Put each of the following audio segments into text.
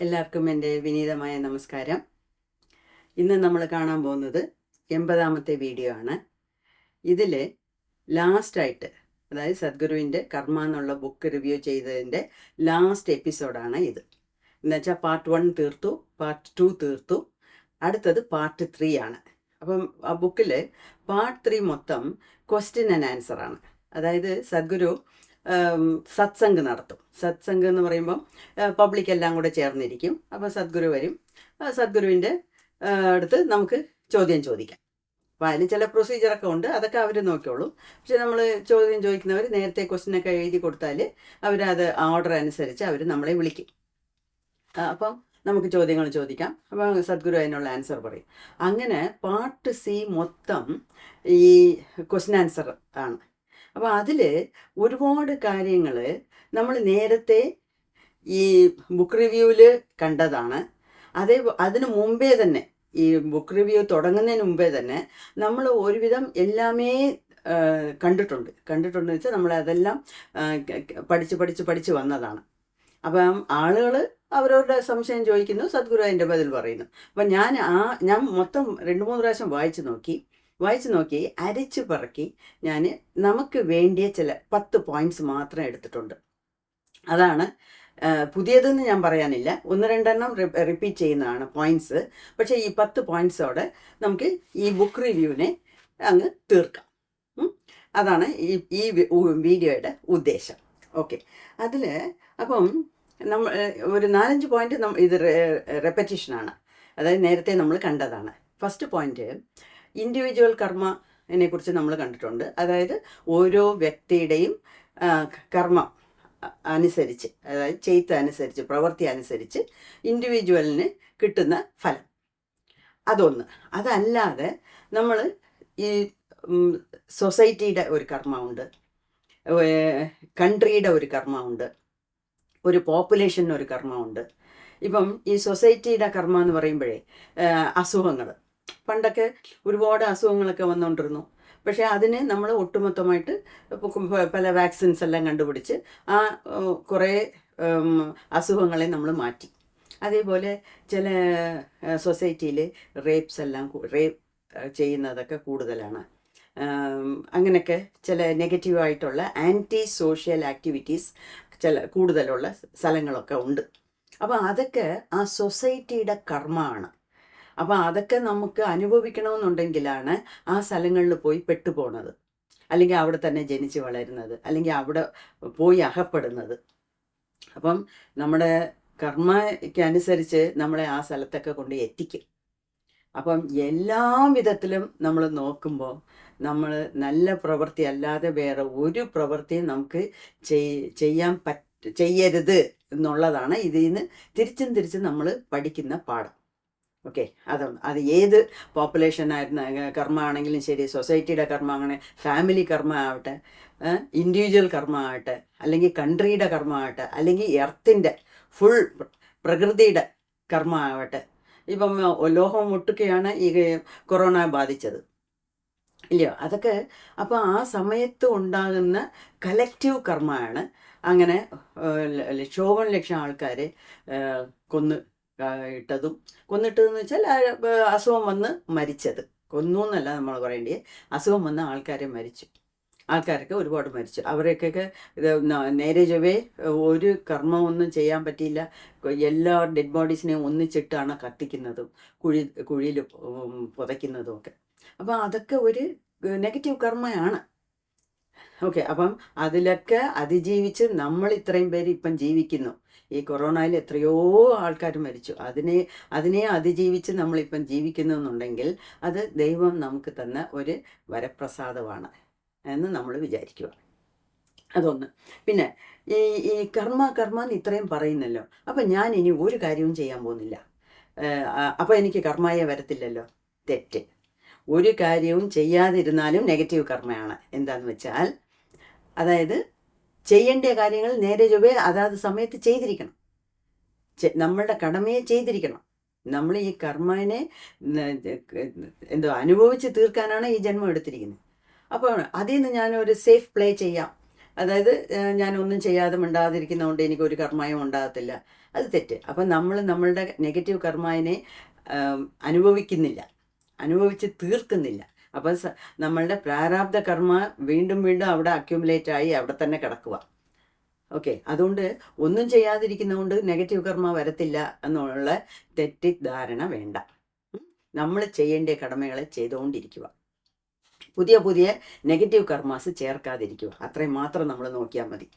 എല്ലാവർക്കും എൻ്റെ വിനീതമായ നമസ്കാരം. ഇന്ന് നമ്മൾ കാണാൻ പോകുന്നത് 80ാമത്തെ വീഡിയോ ആണ്. ഇതിൽ ലാസ്റ്റായിട്ട്, അതായത് സദ്ഗുരുവിൻ്റെ കർമ്മ എന്നുള്ള ബുക്ക് റിവ്യൂ ചെയ്തതിൻ്റെ ലാസ്റ്റ് എപ്പിസോഡാണ് ഇത്. എന്നുവെച്ചാൽ പാർട്ട് 1 തീർത്തു, പാർട്ട് 2 തീർത്തു, അടുത്തത് പാർട്ട് 3 ആണ്. അപ്പം ആ ബുക്കിൽ പാർട്ട് 3 മൊത്തം ക്വസ്റ്റ്യൻ ആൻഡ് ആൻസർ ആണ്. അതായത് സദ്ഗുരു സത്സംഗ് നടത്തും. സത്സംഗ് എന്ന് പറയുമ്പം പബ്ലിക് എല്ലാം കൂടെ ചേർന്നിരിക്കും. അപ്പോൾ സദ്ഗുരു വരും, സദ്ഗുരുവിൻ്റെ അടുത്ത് നമുക്ക് ചോദ്യം ചോദിക്കാം. അപ്പോൾ അതിന് ചില പ്രൊസീജിയറൊക്കെ ഉണ്ട്, അതൊക്കെ അവർ നോക്കിയോളും. പക്ഷെ നമ്മൾ ചോദ്യം ചോദിക്കുന്നവർ നേരത്തെ ക്വസ്റ്റ്യനൊക്കെ എഴുതി കൊടുത്താൽ അവരത് ഓർഡർ അനുസരിച്ച് അവർ നമ്മളെ വിളിക്കും. അപ്പം നമുക്ക് ചോദ്യങ്ങൾ ചോദിക്കാം. അപ്പോൾ സദ്ഗുരു അതിനുള്ള ആൻസർ പറയും. അങ്ങനെ പാർട്ട് സി മൊത്തം ഈ ക്വസ്റ്റ്യൻ ആൻസർ ആണ്. അപ്പോൾ അതിൽ ഒരുപാട് കാര്യങ്ങൾ നമ്മൾ നേരത്തെ ഈ ബുക്ക് റിവ്യൂവിൽ കണ്ടതാണ്. അതിന് മുമ്പേ തന്നെ, ഈ ബുക്ക് റിവ്യൂ തുടങ്ങുന്നതിന് മുമ്പേ തന്നെ നമ്മൾ ഒരുവിധം എല്ലാമേ കണ്ടിട്ടുണ്ടെന്ന് വെച്ചാൽ നമ്മളതെല്ലാം പഠിച്ച് വന്നതാണ്. അപ്പം ആളുകൾ അവരവരുടെ സംശയം ചോദിക്കുന്നു, സദ്ഗുരു അതിൻ്റെ ബദൽ പറയുന്നു. അപ്പം ഞാൻ മൊത്തം 2-3 പ്രാവശ്യം വായിച്ചു നോക്കി അരിച്ചു പറക്കി ഞാൻ നമുക്ക് വേണ്ടിയ ചില 10 പോയിന്റ്സ് മാത്രം എടുത്തിട്ടുണ്ട്. അതാണ് പുതിയതെന്ന് ഞാൻ പറയാനില്ല, 1-2 എണ്ണം റിപ്പീറ്റ് ചെയ്യുന്നതാണ് പോയിന്റ്സ്. പക്ഷേ ഈ 10 പോയിന്റ്സോടെ നമുക്ക് ഈ ബുക്ക് റിവ്യൂവിനെ അങ്ങ് തീർക്കാം. അതാണ് ഈ വീഡിയോയുടെ ഉദ്ദേശം. ഓക്കെ, അതിൽ അപ്പം നമ്മൾ ഒരു 4-5 പോയിന്റ് ഇത് റെപ്പറ്റീഷനാണ്, അതായത് നേരത്തെ നമ്മൾ കണ്ടതാണ്. ഫസ്റ്റ് പോയിന്റ്, ഇൻഡിവിജ്വൽ കർമ്മനെ കുറിച്ച് നമ്മൾ കണ്ടിട്ടുണ്ട്. അതായത് ഓരോ വ്യക്തിയുടെയും കർമ്മം അനുസരിച്ച്, അതായത് ചെയ്ത്ത് അനുസരിച്ച്, പ്രവൃത്തി അനുസരിച്ച് ഇൻഡിവിജ്വലിന് കിട്ടുന്ന ഫലം. അതൊന്ന്. അതല്ലാതെ നമ്മൾ ഈ സൊസൈറ്റിയുടെ ഒരു കർമ്മമുണ്ട്, കൺട്രിയുടെ ഒരു കർമ്മമുണ്ട്, ഒരു പോപ്പുലേഷന് ഒരു കർമ്മമുണ്ട്. ഇപ്പം ഈ സൊസൈറ്റിയുടെ കർമ്മ എന്ന് പറയുമ്പോഴേ അസുഖങ്ങൾ, പണ്ടൊക്കെ ഒരുപാട് അസുഖങ്ങളൊക്കെ വന്നുകൊണ്ടിരുന്നു. പക്ഷേ അതിന് നമ്മൾ ഒട്ടുമൊത്തമായിട്ട് പല വാക്സിൻസ് എല്ലാം കണ്ടുപിടിച്ച് ആ കുറേ അസുഖങ്ങളെ നമ്മൾ മാറ്റി. അതേപോലെ ചില സൊസൈറ്റിയിൽ റേപ്പ് ചെയ്യുന്നതൊക്കെ കൂടുതലാണ്. അങ്ങനെയൊക്കെ ചില നെഗറ്റീവായിട്ടുള്ള ആൻറ്റി സോഷ്യൽ ആക്ടിവിറ്റീസ് കൂടുതലുള്ള സ്ഥലങ്ങളൊക്കെ ഉണ്ട്. അപ്പോൾ അതൊക്കെ ആ സൊസൈറ്റിയുടെ കർമ്മമാണ്. അപ്പോൾ അതൊക്കെ നമുക്ക് അനുഭവിക്കണമെന്നുണ്ടെങ്കിലാണ് ആ സ്ഥലങ്ങളിൽ പോയി പെട്ടുപോകുന്നത്, അല്ലെങ്കിൽ അവിടെ തന്നെ ജനിച്ച് വളരുന്നത്, അല്ലെങ്കിൽ അവിടെ പോയി അകപ്പെടുന്നത്. അപ്പം നമ്മുടെ കർമ്മയ്ക്കനുസരിച്ച് നമ്മളെ ആ സ്ഥലത്തൊക്കെ കൊണ്ട് എത്തിക്കും. അപ്പം എല്ലാ വിധത്തിലും നമ്മൾ നോക്കുമ്പോൾ നമ്മൾ നല്ല പ്രവൃത്തി അല്ലാതെ വേറെ ഒരു പ്രവൃത്തിയും നമുക്ക് ചെയ്യരുത് എന്നുള്ളതാണ് ഇതിൽ നിന്ന് തിരിച്ചും നമ്മൾ പഠിക്കുന്ന പാഠം. ഓക്കെ, അത് ഏത് പോപ്പുലേഷൻ കർമ്മ ആണെങ്കിലും ശരി, സൊസൈറ്റിയുടെ കർമ്മ അങ്ങനെ, ഫാമിലി കർമ്മ ആവട്ടെ, ഇൻഡിവിജ്വൽ കർമ്മ ആവട്ടെ, അല്ലെങ്കിൽ കൺട്രിയുടെ കർമ്മ ആവട്ടെ, അല്ലെങ്കിൽ എർത്തിൻ്റെ ഫുൾ പ്രകൃതിയുടെ കർമ്മ ആവട്ടെ. ഇപ്പം ലോകം ഒട്ടുക്കെയാണ് ഈ കൊറോണ ബാധിച്ചത്, ഇല്ലയോ? അതൊക്കെ അപ്പോൾ ആ സമയത്ത് ഉണ്ടാകുന്ന കലക്റ്റീവ് കർമ്മമാണ്. അങ്ങനെ ലക്ഷം ആൾക്കാരെ കൊന്നിട്ടതെന്ന് വെച്ചാൽ അസുഖം വന്ന് മരിച്ചത്. കൊന്നു എന്നല്ല നമ്മൾ പറയേണ്ടത്, അസുഖം വന്ന ആൾക്കാരൊക്കെ ഒരുപാട് മരിച്ചു. അവരൊക്കെ നേരെ ചൊവ്വേ ഒരു കർമ്മമൊന്നും ചെയ്യാൻ പറ്റിയില്ല. എല്ലാ ഡെഡ് ബോഡീസിനെയും ഒന്നിച്ചിട്ടാണ് കത്തിക്കുന്നതും കുഴിയിൽ പുതയ്ക്കുന്നതും ഒക്കെ. അപ്പം അതൊക്കെ ഒരു നെഗറ്റീവ് കർമ്മയാണ്. ഓക്കെ, അപ്പം അതിലൊക്കെ അതിജീവിച്ച് നമ്മൾ ഇത്രയും പേര് ഇപ്പം ജീവിക്കുന്നു. ഈ കൊറോണയിൽ എത്രയോ ആൾക്കാർ മരിച്ചു. അതിനെ അതിജീവിച്ച് നമ്മളിപ്പം ജീവിക്കുന്നു എന്നുണ്ടെങ്കിൽ അത് ദൈവം നമുക്ക് തന്ന ഒരു വരപ്രസാദമാണ് എന്ന് നമ്മൾ വിചാരിക്കുക. അതൊന്ന്. പിന്നെ ഈ കർമ്മ എന്ന് ഇത്രയും പറയുന്നല്ലോ, അപ്പം ഞാൻ ഇനി ഒരു കാര്യവും ചെയ്യാൻ പോകുന്നില്ല, അപ്പോൾ എനിക്ക് കർമ്മയെ വരത്തില്ലല്ലോ. തെറ്റ്. ഒരു കാര്യവും ചെയ്യാതിരുന്നാലും നെഗറ്റീവ് കർമ്മയാണ്. എന്താണെന്ന് വെച്ചാൽ, അതായത് ചെയ്യേണ്ട കാര്യങ്ങൾ നേരെ ചൊവ്വേ അതാത് സമയത്ത് ചെയ്തിരിക്കണം. നമ്മളുടെ കടമയെ ചെയ്തിരിക്കണം. നമ്മൾ ഈ കർമ്മനെ അനുഭവിച്ച് തീർക്കാനാണ് ഈ ജന്മം എടുത്തിരിക്കുന്നത്. അപ്പോൾ അതിൽ നിന്ന് ഞാനൊരു സേഫ് പ്ലേ ചെയ്യാം, അതായത് ഞാനൊന്നും ചെയ്യാതെ മിണ്ടാതിരിക്കുന്നതുകൊണ്ട് എനിക്കൊരു കർമ്മയും ഉണ്ടാകത്തില്ല, അത് തെറ്റ്. അപ്പം നമ്മൾ നമ്മളുടെ നെഗറ്റീവ് കർമ്മനെ അനുഭവിക്കുന്നില്ല, അനുഭവിച്ച് തീർക്കുന്നില്ല. അപ്പം നമ്മളുടെ പ്രാരാബ്ധ കർമ്മ വീണ്ടും വീണ്ടും അവിടെ അക്യുമുലേറ്റ് ആയി അവിടെ തന്നെ കിടക്കുക. ഓക്കെ, അതുകൊണ്ട് ഒന്നും ചെയ്യാതിരിക്കുന്നതുകൊണ്ട് നെഗറ്റീവ് കർമ്മ വരത്തില്ല എന്നുള്ള തെറ്റിദ്ധാരണ വേണ്ട. നമ്മൾ ചെയ്യേണ്ട കടമകളെ ചെയ്തുകൊണ്ടിരിക്കുക, പുതിയ പുതിയ നെഗറ്റീവ് കർമാസ് ചേർക്കാതിരിക്കുക. അത്രയും മാത്രം നമ്മൾ നോക്കിയാൽ മതി.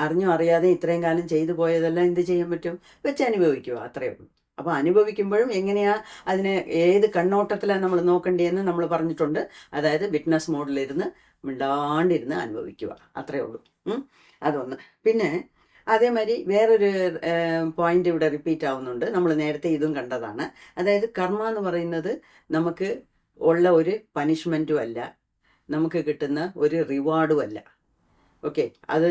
അറിഞ്ഞോ അറിയാതെ ഇത്രയും കാലം ചെയ്തു പോയതെല്ലാം എന്ത് ചെയ്യാൻ പറ്റും, വെച്ച് അനുഭവിക്കുക, അത്രയേ ഉള്ളൂ. അപ്പോൾ അനുഭവിക്കുമ്പോഴും എങ്ങനെയാണ് അതിനെ ഏത് കണ്ണോട്ടത്തിലാണ് നമ്മൾ നോക്കേണ്ടതെന്ന് നമ്മൾ പറഞ്ഞിട്ടുണ്ട്. അതായത് വിറ്റ്നസ് മോഡിലിരുന്ന് മിണ്ടാണ്ടിരുന്ന് അനുഭവിക്കുക, അത്രയേ ഉള്ളൂ. അതൊന്ന്. പിന്നെ അതേമാതിരി വേറൊരു പോയിന്റ് ഇവിടെ റിപ്പീറ്റ് ആവുന്നുണ്ട്. നമ്മൾ നേരത്തെ ഇതും കണ്ടതാണ്. അതായത് കർമ്മ എന്ന് പറയുന്നത് നമുക്ക് ഉള്ള ഒരു പനിഷ്മെൻറ്റും അല്ല, നമുക്ക് കിട്ടുന്ന ഒരു റിവാർഡും അല്ല. ഓക്കെ, അത്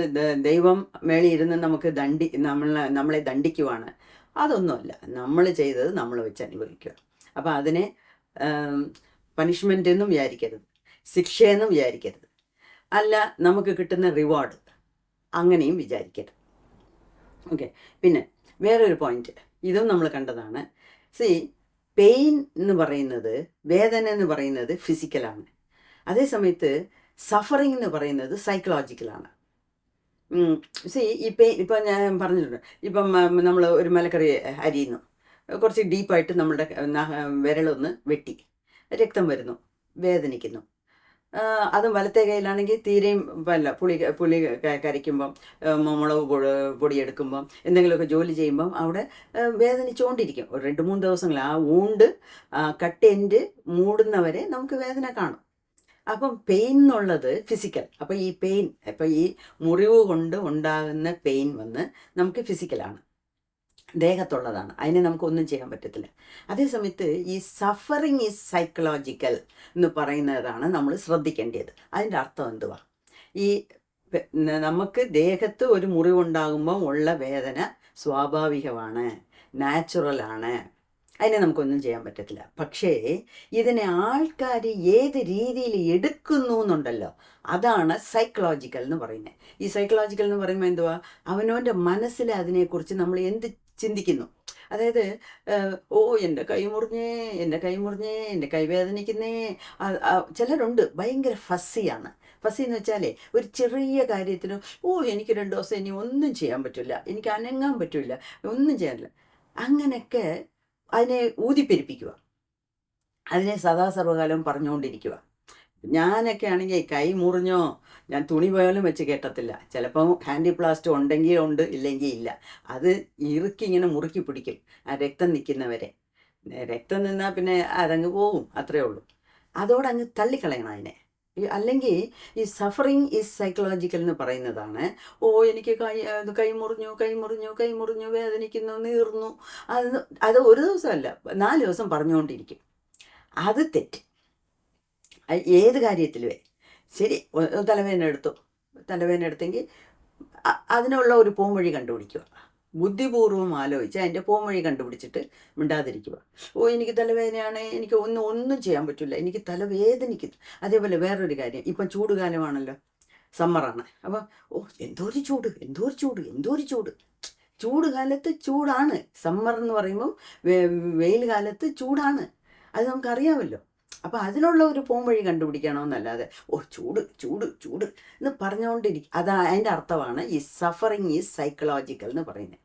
ദൈവം മേളിൽ ഇരുന്ന് നമുക്ക് നമ്മളെ ദണ്ഡിക്കുവാണ്, അതൊന്നുമല്ല. നമ്മൾ ചെയ്തത് നമ്മൾ വെച്ച് അനുഭവിക്കുക. അപ്പോൾ അതിനെ പനിഷ്മെൻ്റ് എന്നും വിചാരിക്കരുത്, ശിക്ഷയെന്നും വിചാരിക്കരുത്, അല്ല നമുക്ക് കിട്ടുന്ന റിവാർഡ് അങ്ങനെയും വിചാരിക്കരുത്. ഓക്കെ, പിന്നെ വേറൊരു പോയിന്റ് ഇതും നമ്മൾ കണ്ടതാണ്. പെയിൻ എന്ന് പറയുന്നത്, വേദന എന്ന് പറയുന്നത് ഫിസിക്കലാണ്. അതേസമയത്ത് സഫറിങ് എന്ന് പറയുന്നത് സൈക്കോളജിക്കലാണ്. ഈ പെയിൻ ഇപ്പം ഞാൻ പറഞ്ഞിട്ടുണ്ട്, ഇപ്പം നമ്മൾ ഒരു മലക്കറി അരിയുന്നു, കുറച്ച് ഡീപ്പായിട്ട് നമ്മളുടെ വിരലൊന്ന് വെട്ടി, രക്തം വരുന്നു, വേദനിക്കുന്നു. അതും വലത്തെ കയ്യിലാണെങ്കിൽ തീരെയും വല്ല പുളി കരയ്ക്കുമ്പം, മുളക് പൊടിയെടുക്കുമ്പം, എന്തെങ്കിലുമൊക്കെ ജോലി ചെയ്യുമ്പം അവിടെ വേദനിച്ചുകൊണ്ടിരിക്കും. ഒരു 2-3 ദിവസങ്ങൾ ആ വൂണ്ട് കട്ടെൻഡ് മൂടുന്നവരെ നമുക്ക് വേദന കാണും. അപ്പം പെയിൻ എന്നുള്ളത് ഫിസിക്കൽ. അപ്പം ഈ പെയിൻ, ഇപ്പം ഈ മുറിവ് കൊണ്ട് ഉണ്ടാകുന്ന പെയിൻ വന്ന് നമുക്ക് ഫിസിക്കലാണ്, ദേഹത്തുള്ളതാണ്, അതിനെ നമുക്കൊന്നും ചെയ്യാൻ പറ്റത്തില്ല. അതേസമയത്ത് ഈ സഫറിങ് ഈസ് സൈക്കോളജിക്കൽ എന്ന് പറയുന്നതാണ് നമ്മൾ ശ്രദ്ധിക്കേണ്ടത്. അതിൻ്റെ അർത്ഥം എന്തുവാ? ഈ നമുക്ക് ദേഹത്ത് ഒരു മുറിവുണ്ടാകുമ്പോൾ ഉള്ള വേദന സ്വാഭാവികമാണ്, നാച്ചുറലാണ്, അതിനെ നമുക്കൊന്നും ചെയ്യാൻ പറ്റത്തില്ല. പക്ഷേ ഇതിനെ ആൾക്കാർ ഏത് രീതിയിൽ എടുക്കുന്നു എന്നുണ്ടല്ലോ, അതാണ് സൈക്കോളജിക്കൽ എന്ന് പറയുന്നത്. ഈ സൈക്കോളജിക്കൽ എന്ന് പറയുമ്പോൾ എന്തുവാ? അവനവൻ്റെ മനസ്സിൽ അതിനെക്കുറിച്ച് നമ്മൾ എന്ത് ചിന്തിക്കുന്നു. അതായത് എൻ്റെ കൈ മുറിഞ്ഞേ, എൻ്റെ കൈ വേദനിക്കുന്നേ. ചിലരുണ്ട് ഭയങ്കര ഫസ്സിയാണ്. ഫസ്സി എന്ന് വെച്ചാലേ ഒരു ചെറിയ കാര്യത്തിന് എനിക്ക് 2 ദിവസം ഇനി ഒന്നും ചെയ്യാൻ പറ്റില്ല, എനിക്ക് അനങ്ങാൻ പറ്റില്ല, ഒന്നും ചെയ്യാനില്ല, അങ്ങനെയൊക്കെ അതിനെ ഊതിപ്പെരിപ്പിക്കുക, അതിനെ സദാസർവകാലം പറഞ്ഞുകൊണ്ടിരിക്കുക. ഞാനൊക്കെ ആണെങ്കിൽ കൈ മുറിഞ്ഞോ ഞാൻ തുണി പോയാലും വെച്ച് കേട്ടത്തില്ല. ചിലപ്പോൾ ഹാൻഡി പ്ലാസ്റ്റ് ഉണ്ടെങ്കിൽ ഉണ്ട്, ഇല്ലെങ്കിൽ ഇല്ല. അത് ഇറുക്കി ഇങ്ങനെ മുറുക്കി പിടിക്കും ആ രക്തം നിൽക്കുന്നവരെ. രക്തം നിന്നാൽ പിന്നെ അതങ്ങ് പോകും, അത്രയേ ഉള്ളൂ. അതോടങ്ങ് തള്ളിക്കളയണം അതിനെ. അല്ലെങ്കിൽ ഈ സഫറിങ് ഈസ് സൈക്കോളജിക്കൽ എന്ന് പറയുന്നതാണ്, എനിക്ക് കൈ മുറിഞ്ഞു വേദനിക്കുന്നു, നീർന്നു. അത് ഒരു ദിവസമല്ല, 4 ദിവസം പറഞ്ഞുകൊണ്ടിരിക്കും. അത് തെറ്റ്. ഏത് കാര്യത്തിലുമേ ശരി. തലവേദന എടുത്തെങ്കിൽ അതിനുള്ള ഒരു പോംവഴി കണ്ടുപിടിക്കുക, ബുദ്ധിപൂർവ്വം ആലോചിച്ച് അതിൻ്റെ പോംവഴി കണ്ടുപിടിച്ചിട്ട് മിണ്ടാതിരിക്കുക. എനിക്ക് തലവേദനയാണ്, എനിക്ക് ഒന്നും ചെയ്യാൻ പറ്റില്ല, എനിക്ക് തലവേദനിക്കുന്നു. അതേപോലെ വേറൊരു കാര്യം, ഇപ്പം ചൂടുകാലമാണല്ലോ, സമ്മറാണ്. അപ്പം എന്തോരു ചൂട്. ചൂട് കാലത്ത് ചൂടാണ്, സമ്മർ എന്ന് പറയുമ്പം വെയിൽ കാലത്ത് ചൂടാണ്, അത് നമുക്കറിയാമല്ലോ. അപ്പോൾ അതിനുള്ള ഒരു പോംവഴി കണ്ടുപിടിക്കണമെന്നല്ലാതെ ചൂട് എന്ന് പറഞ്ഞുകൊണ്ടിരിക്കും. അതിൻ്റെ അർത്ഥമാണ് ഈ സഫറിങ് ഈസ് സൈക്കോളജിക്കൽ എന്ന് പറയുന്നത്.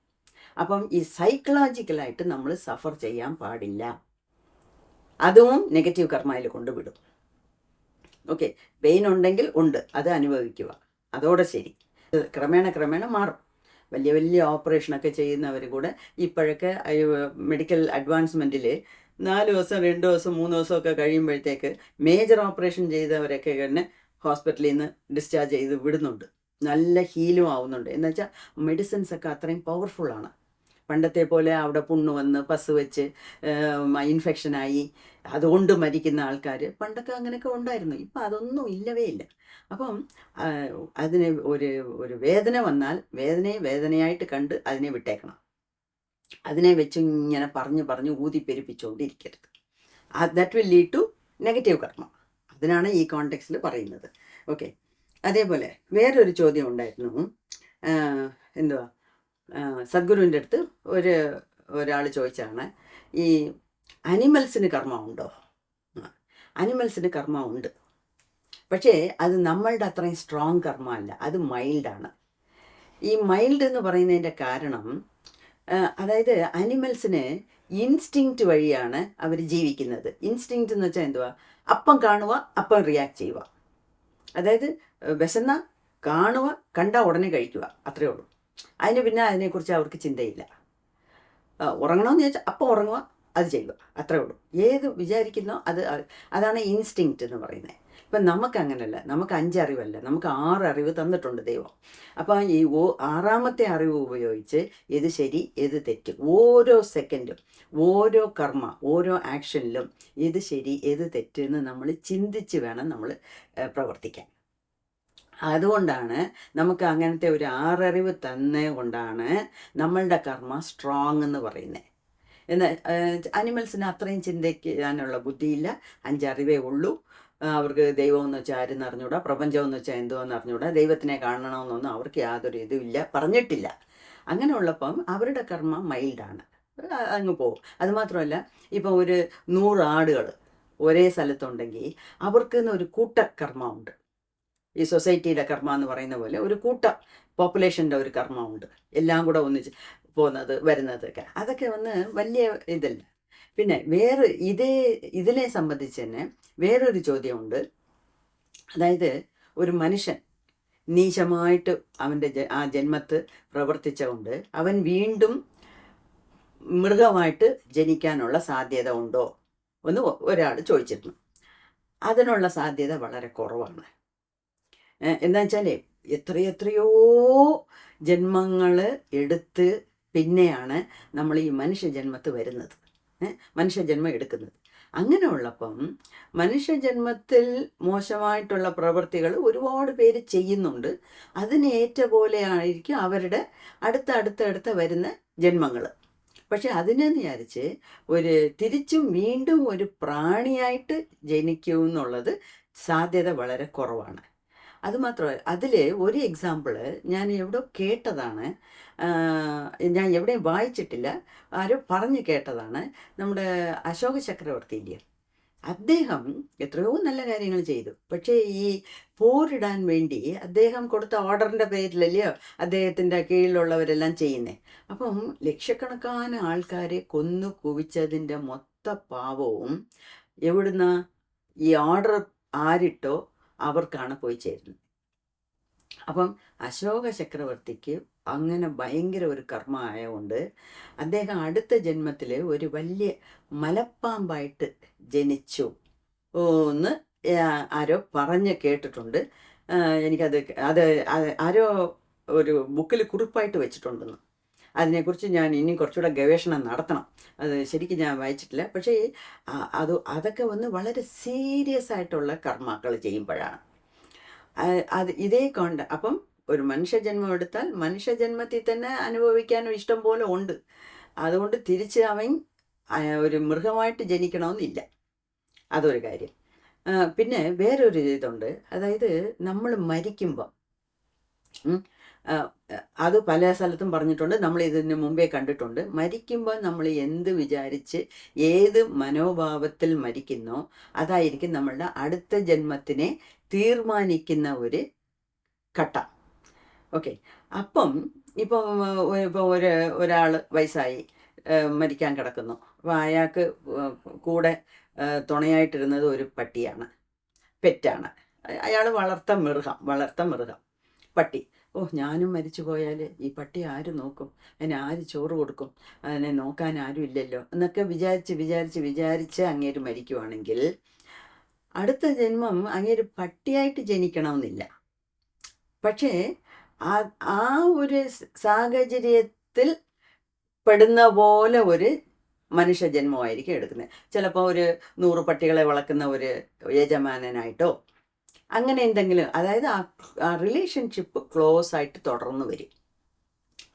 അപ്പം ഈ സൈക്കോളജിക്കലായിട്ട് നമ്മൾ സഫർ ചെയ്യാൻ പാടില്ല, അതും നെഗറ്റീവ് കർമ്മയിൽ കൊണ്ടുവിടും. ഓക്കെ, പെയിൻ ഉണ്ടെങ്കിൽ ഉണ്ട്, അത് അനുഭവിക്കുക, അതോടെ ശരി. ക്രമേണ മാറും. വലിയ ഓപ്പറേഷനൊക്കെ ചെയ്യുന്നവർ കൂടെ ഇപ്പോഴൊക്കെ മെഡിക്കൽ അഡ്വാൻസ്മെൻറ്റിൽ 4 ദിവസം 2 ദിവസം 3 ദിവസമൊക്കെ കഴിയുമ്പോഴത്തേക്ക് മേജർ ഓപ്പറേഷൻ ചെയ്തവരൊക്കെ തന്നെ ഹോസ്പിറ്റലിൽ നിന്ന് ഡിസ്ചാർജ് ചെയ്ത് വിടുന്നുണ്ട്, നല്ല ഹീലും ആവുന്നുണ്ട്. എന്നുവെച്ചാൽ മെഡിസിൻസൊക്കെ അത്രയും പവർഫുള്ളാണ്. പണ്ടത്തെ പോലെ അവിടെ പുണ്ണ് വന്ന് പസ് വെച്ച് ഇൻഫെക്ഷനായി അതുകൊണ്ട് മരിക്കുന്ന ആൾക്കാർ പണ്ടൊക്കെ അങ്ങനെയൊക്കെ ഉണ്ടായിരുന്നു. ഇപ്പം അതൊന്നും ഇല്ലവേ ഇല്ല. അപ്പം അതിന് ഒരു വേദന വന്നാൽ വേദനയായിട്ട് കണ്ട് അതിനെ വിട്ടേക്കണം. അതിനെ വെച്ച് ഇങ്ങനെ പറഞ്ഞ് ഊതിപ്പെരിപ്പിച്ചുകൊണ്ടിരിക്കരുത്. That will lead to negative karma. അതിനാണ് ഈ കോണ്ടെക്സ്റ്റിൽ പറയുന്നത്. ഓക്കെ, അതേപോലെ വേറൊരു ചോദ്യം ഉണ്ടായിരുന്നു. എന്തുവാ, സദ്ഗുരുവിൻ്റെ അടുത്ത് ഒരാൾ ചോദിച്ചാണ്, ഈ അനിമൽസിന് കർമ്മമുണ്ടോ? അനിമൽസിന് കർമ്മമുണ്ട്, പക്ഷേ അത് നമ്മളുടെ അത്രയും സ്ട്രോങ് കർമ്മമല്ല, അത് മൈൽഡാണ്. ഈ മൈൽഡ് എന്ന് പറയുന്നതിൻ്റെ കാരണം, അതായത് അനിമൽസിന് ഇൻസ്റ്റിങ്ക്റ്റ് വഴിയാണ് അവർ ജീവിക്കുന്നത്. ഇൻസ്റ്റിങ്ക്റ്റ് എന്ന് വെച്ചാൽ എന്തുവാ? അപ്പം കാണുക, അപ്പം റിയാക്ട് ചെയ്യുക. അതായത് വിശന്ന കാണുക, കണ്ട ഉടനെ കഴിക്കുക, അത്രയേ ഉള്ളൂ. അതിന് പിന്നെ അതിനെക്കുറിച്ച് അവർക്ക് ചിന്തയില്ല. ഉറങ്ങണമെന്ന് ചോദിച്ചാൽ അപ്പം ഉറങ്ങുക, അത് ചെയ്യുക, അത്രേ ഉള്ളൂ. ഏത് വിചാരിക്കുന്നോ അതാണ് ഇൻസ്റ്റിങ്ക്റ്റ് എന്ന് പറയുന്നത്. ഇപ്പം നമുക്കങ്ങനല്ല, നമുക്ക് 5 അറിവല്ല, നമുക്ക് 6 അറിവ് തന്നിട്ടുണ്ട് ദൈവം. അപ്പം ഈ 6ാമത്തെ അറിവ് ഉപയോഗിച്ച് ഏത് ശരി ഏത് തെറ്റ്, ഓരോ സെക്കൻഡും ഓരോ കർമ്മ ഓരോ ആക്ഷനിലും ഏത് ശരി ഏത് തെറ്റ് എന്ന് നമ്മൾ ചിന്തിച്ച് വേണം നമ്മൾ പ്രവർത്തിക്കാൻ. അതുകൊണ്ടാണ് നമുക്ക് അങ്ങനത്തെ ഒരു 6 അറിവ് തന്നെ കൊണ്ടാണ് നമ്മളുടെ കർമ്മ സ്ട്രോങ് എന്ന് പറയുന്നത്. എന്നാൽ അനിമൽസിന് അത്രയും ചിന്തിക്കാനുള്ള ബുദ്ധിയില്ല, 5 അറിവേ ഉള്ളൂ. അവർക്ക് ദൈവം എന്ന് വെച്ചാൽ ആരെന്ന് അറിഞ്ഞൂടാ, പ്രപഞ്ചം എന്ന് വെച്ചാൽ എന്തോന്ന് അറിഞ്ഞൂടാ, ദൈവത്തിനെ കാണണമെന്നൊന്നും അവർക്ക് യാതൊരു ഇതുമില്ല, പറഞ്ഞിട്ടില്ല. അങ്ങനെ ഉള്ളപ്പം അവരുടെ കർമ്മ മൈൽഡാണ്, അങ്ങ് പോകും. അതുമാത്രമല്ല, ഇപ്പം ഒരു 100 ആടുകൾ ഒരേ സ്ഥലത്തുണ്ടെങ്കിൽ അവർക്ക് ഒരു കൂട്ടകർമ്മമുണ്ട്. ഈ സൊസൈറ്റിയുടെ കർമ്മ എന്ന് പറയുന്ന പോലെ ഒരു പോപ്പുലേഷൻ്റെ ഒരു കർമ്മമുണ്ട്, എല്ലാം കൂടെ ഒന്നിച്ച് പോകുന്നത് വരുന്നതൊക്കെ. അതൊക്കെ വലിയ ഇതല്ല. പിന്നെ ഇതിനെ സംബന്ധിച്ച് തന്നെ വേറൊരു ചോദ്യമുണ്ട്. അതായത് ഒരു മനുഷ്യൻ നീചമായിട്ട് അവൻ്റെ ആ ജന്മത്ത് പ്രവർത്തിച്ചുകൊണ്ട് അവൻ വീണ്ടും മൃഗമായിട്ട് ജനിക്കാനുള്ള സാധ്യത ഉണ്ടോ എന്ന് ഒരാൾ ചോദിച്ചിരുന്നു. അതിനുള്ള സാധ്യത വളരെ കുറവാണ്. എന്താ വെച്ചാൽ എത്രയോ ജന്മങ്ങൾ എടുത്ത് പിന്നെയാണ് നമ്മൾ ഈ മനുഷ്യജന്മത്ത് വരുന്നത്, മനുഷ്യജന്മം എടുക്കുന്നത്. അങ്ങനെ ഉള്ളപ്പം മനുഷ്യജന്മത്തിൽ മോശമായിട്ടുള്ള പ്രവൃത്തികൾ ഒരുപാട് പേര് ചെയ്യുന്നുണ്ട്. അതിനേറ്റ പോലെ ആയിരിക്കും അവരുടെ അടുത്ത വരുന്ന ജന്മങ്ങൾ. പക്ഷെ അതിനെന്ന് വിചാരിച്ച് തിരിച്ചും വീണ്ടും ഒരു പ്രാണിയായിട്ട് ജനിക്കുമെന്നുള്ളത് സാധ്യത വളരെ കുറവാണ്. അതുമാത്രമല്ല, അതിൽ ഒരു എക്സാമ്പിള് ഞാൻ എവിടെയോ കേട്ടതാണ്, ഞാൻ എവിടെയും വായിച്ചിട്ടില്ല, ആരോ പറഞ്ഞു കേട്ടതാണ്. നമ്മുടെ അശോക ചക്രവർത്തി ഇല്ലേ, അദ്ദേഹം എത്രയോ നല്ല കാര്യങ്ങൾ ചെയ്തു. പക്ഷേ ഈ പോരിടാൻ വേണ്ടി അദ്ദേഹം കൊടുത്ത ഓർഡറിൻ്റെ പേരിലല്ലയോ അദ്ദേഹത്തിൻ്റെ കീഴിലുള്ളവരെല്ലാം ചെയ്യുന്നത്. അപ്പം ലക്ഷക്കണക്കാന ആൾക്കാരെ കൊന്നു കുവിച്ചതിൻ്റെ മൊത്ത പാവവും എവിടുന്ന ഈ ഓർഡർ ആരിട്ടോ അവർക്കാണ് പോയി ചേരുന്നത്. അപ്പം അശോക ചക്രവർത്തിക്ക് അങ്ങനെ ഭയങ്കര ഒരു കർമ്മ ആയതുകൊണ്ട് അദ്ദേഹം അടുത്ത ജന്മത്തിൽ ഒരു വലിയ മലപ്പാമ്പായിട്ട് ജനിച്ചു എന്ന് ആരോ പറഞ്ഞ് കേട്ടിട്ടുണ്ട്. എനിക്കത് ആരോ ഒരു ബുക്കിൽ കുറിപ്പായിട്ട് വെച്ചിട്ടുണ്ടെന്ന്. അതിനെക്കുറിച്ച് ഞാൻ ഇനി കുറച്ചുകൂടെ ഗവേഷണം നടത്തണം. അത് ശരിക്കും ഞാൻ വായിച്ചിട്ടില്ല. പക്ഷേ അതൊക്കെ വളരെ സീരിയസ് ആയിട്ടുള്ള കർമ്മങ്ങൾ ചെയ്യുമ്പോഴാണ് ഇതേ അപ്പം ഒരു മനുഷ്യജന്മം എടുത്താൽ മനുഷ്യജന്മത്തിൽ തന്നെ അനുഭവിക്കാനും ഇഷ്ടം പോലെ ഉണ്ട്. അതുകൊണ്ട് തിരിച്ച് അവൻ ഒരു മൃഗമായിട്ട് ജനിക്കണമെന്നില്ല, അതൊരു കാര്യം. പിന്നെ വേറൊരു ഇതുണ്ട്. അതായത് നമ്മൾ മരിക്കുമ്പം അത് പല സ്ഥലത്തും പറഞ്ഞിട്ടുണ്ട്, നമ്മൾ ഇതിന് മുമ്പേ കണ്ടിട്ടുണ്ട്. മരിക്കുമ്പോൾ നമ്മൾ എന്ത് വിചാരിച്ച് ഏത് മനോഭാവത്തിൽ മരിക്കുന്നോ അതായിരിക്കും നമ്മളുടെ അടുത്ത ജന്മത്തിനെ തീർമാനിക്കുന്ന ഒരു ഘട്ടം. ഓക്കെ, അപ്പം ഇപ്പോൾ ഒരാൾ വയസ്സായി മരിക്കാൻ കിടക്കുന്നു. അപ്പോൾ അയാൾക്ക് കൂടെ തുണയായിട്ടിരുന്നത് ഒരു പട്ടിയാണ്, പെറ്റാണ്. അയാൾ വളർത്ത മൃഗം പട്ടി. ഞാനും മരിച്ചു പോയാൽ ഈ പട്ടി ആര് നോക്കും, അതിന് ആര് ചോറ് കൊടുക്കും, അതിനെ നോക്കാൻ ആരും ഇല്ലല്ലോ എന്നൊക്കെ വിചാരിച്ച് അങ്ങേര് മരിക്കുവാണെങ്കിൽ അടുത്ത ജന്മം അങ്ങേര് പട്ടിയായിട്ട് ജനിക്കണമെന്നില്ല. പക്ഷേ ആ ഒരു സാഹചര്യത്തിൽ പെടുന്ന പോലെ ഒരു മനുഷ്യജന്മമായിരിക്കും എടുക്കുന്നത്. ചിലപ്പോൾ ഒരു 100 പട്ടികളെ വളർത്തുന്ന ഒരു യജമാനനായിട്ടോ അങ്ങനെ എന്തെങ്കിലും. അതായത് ആ റിലേഷൻഷിപ്പ് ക്ലോസ് ആയിട്ട് തുടർന്ന് വരും.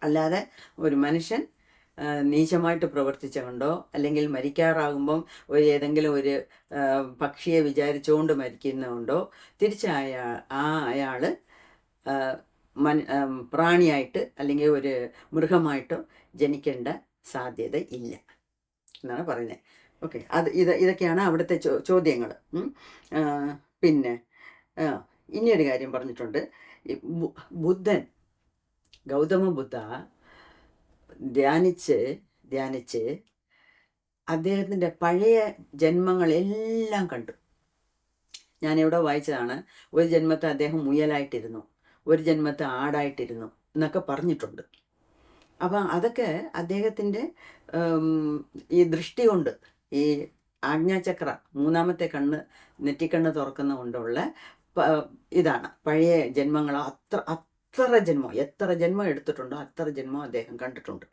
അല്ലാതെ ഒരു മനുഷ്യൻ നീചമായിട്ട് പ്രവർത്തിച്ചുകൊണ്ടോ അല്ലെങ്കിൽ മരിക്കാറാകുമ്പം ഏതെങ്കിലും ഒരു പക്ഷിയെ വിചാരിച്ചുകൊണ്ട് മരിക്കുന്നതുകൊണ്ടോ തിരിച്ച് അയാൾ പ്രാണിയായിട്ട് അല്ലെങ്കിൽ ഒരു മൃഗമായിട്ടോ ജനിക്കേണ്ട സാധ്യത ഇല്ല എന്നാണ് പറയുന്നത്. ഓക്കെ, ഇതൊക്കെയാണ് അവിടുത്തെ ചോദ്യങ്ങൾ. പിന്നെ ഇനിയൊരു കാര്യം പറഞ്ഞിട്ടുണ്ട്. ബുദ്ധൻ, ഗൗതമ ബുദ്ധ ധ്യാനിച്ച് അദ്ദേഹത്തിൻ്റെ പഴയ ജന്മങ്ങളെല്ലാം കണ്ടു. ഞാനിവിടെ വായിച്ചതാണ്. ഒരു ജന്മത്തെ അദ്ദേഹം മുയലായിട്ടിരുന്നു, ഒരു ജന്മത്തെ ആടായിട്ടിരുന്നു എന്നൊക്കെ പറഞ്ഞിട്ടുണ്ട്. അപ്പം അതൊക്കെ അദ്ദേഹത്തിൻ്റെ ഈ ദൃഷ്ടി കൊണ്ട്, ഈ ആജ്ഞാചക്ര മൂന്നാമത്തെ കണ്ണ്, നെറ്റിക്കണ്ണ് തുറക്കുന്ന കൊണ്ടുള്ള ഇതാണ്. പഴയ ജന്മങ്ങൾ എത്ര ജന്മം എടുത്തിട്ടുണ്ടോ അത്ര ജന്മം അദ്ദേഹം കണ്ടിട്ടുണ്ട്.